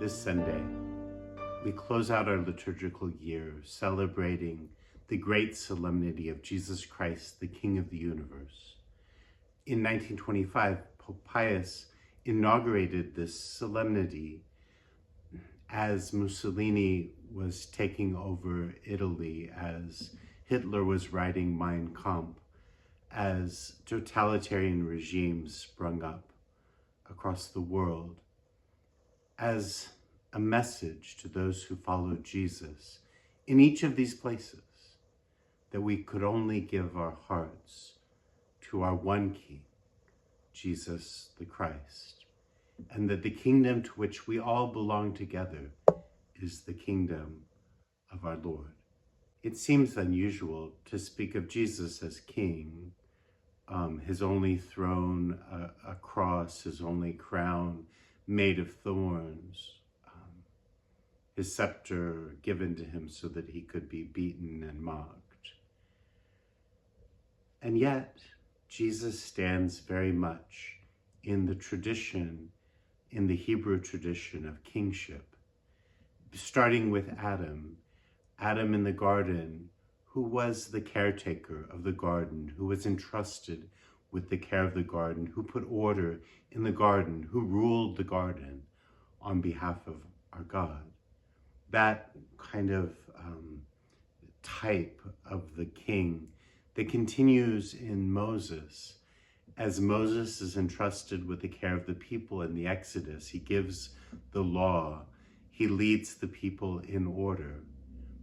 This Sunday, we close out our liturgical year celebrating the great solemnity of Jesus Christ, the King of the universe. In 1925, Pope Pius inaugurated this solemnity as Mussolini was taking over Italy, as Hitler was writing Mein Kampf, as totalitarian regimes sprung up across the world, as a message to those who followed Jesus in each of these places, that we could only give our hearts to our one King, Jesus the Christ, and that the kingdom to which we all belong together is the kingdom of our Lord. It seems unusual to speak of Jesus as King, his only throne, a cross, his only crown made of thorns, his scepter given to him so that he could be beaten and mocked. And yet, Jesus stands very much in the tradition, in the Hebrew tradition of kingship, starting with Adam in the garden, who was the caretaker of the garden, who was entrusted with the care of the garden, who put order in the garden, who ruled the garden on behalf of our God. That kind of type of the king that continues in Moses. As Moses is entrusted with the care of the people in the Exodus, he gives the law, he leads the people in order.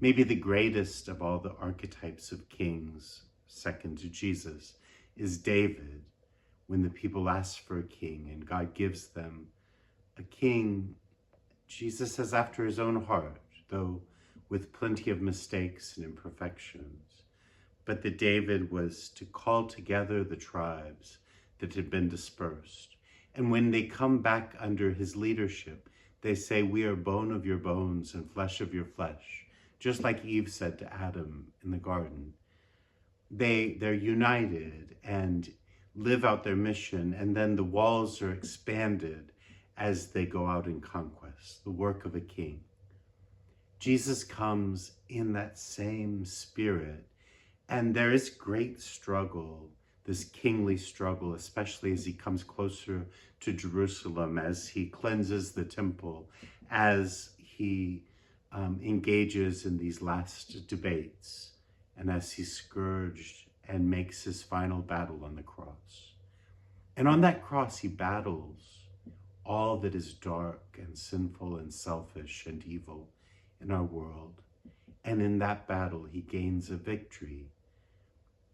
Maybe the greatest of all the archetypes of kings, second to Jesus, is David, when the people ask for a king and God gives them a king Jesus has after his own heart, though with plenty of mistakes and imperfections. But that David was to call together the tribes that had been dispersed. And when they come back under his leadership, they say, "We are bone of your bones and flesh of your flesh," just like Eve said to Adam in the garden. They're united and live out their mission, and then the walls are expanded as they go out in conquest, the work of a king. Jesus comes in that same spirit, and there is great struggle, this kingly struggle, especially as he comes closer to Jerusalem, as he cleanses the temple, as he engages in these last debates, and as he's scourged and makes his final battle on the cross. And on that cross, he battles all that is dark and sinful and selfish and evil in our world. And in that battle, he gains a victory.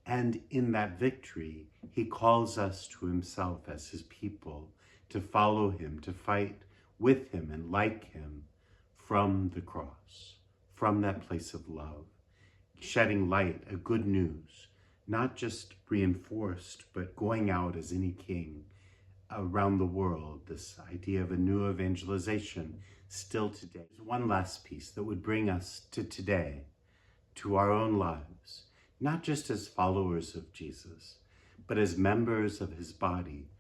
And in that victory, he calls us to himself as his people, to follow him, to fight with him and like him from the cross, from that place of love, shedding light, a good news, not just reinforced, but going out as any king around the world, this idea of a new evangelization still today. One last piece that would bring us to today, to our own lives, not just as followers of Jesus, but as members of his body,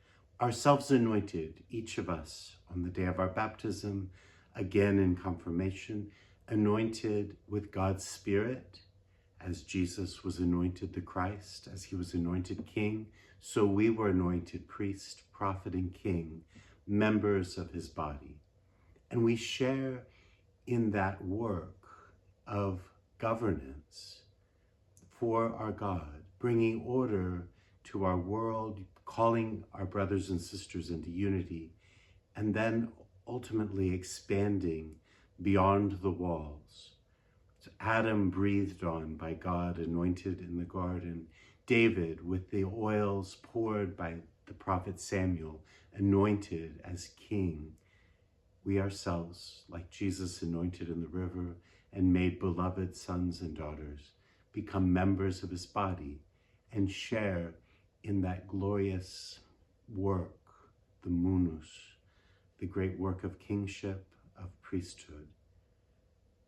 ourselves anointed, each of us on the day of our baptism, again in confirmation, anointed with God's Spirit, as Jesus was anointed the Christ, as he was anointed King, so we were anointed priest, prophet, and king, members of his body. And we share in that work of governance for our God, bringing order to our world, calling our brothers and sisters into unity, and then ultimately expanding beyond the walls. So Adam breathed on by God, anointed in the garden. David, with the oils poured by the prophet Samuel, anointed as king. We ourselves, like Jesus anointed in the river and made beloved sons and daughters, become members of his body and share in that glorious work, the munus, the great work of kingship, of priesthood,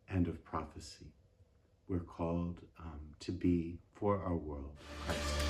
and of prophecy. We're called to be, for our world, Christ.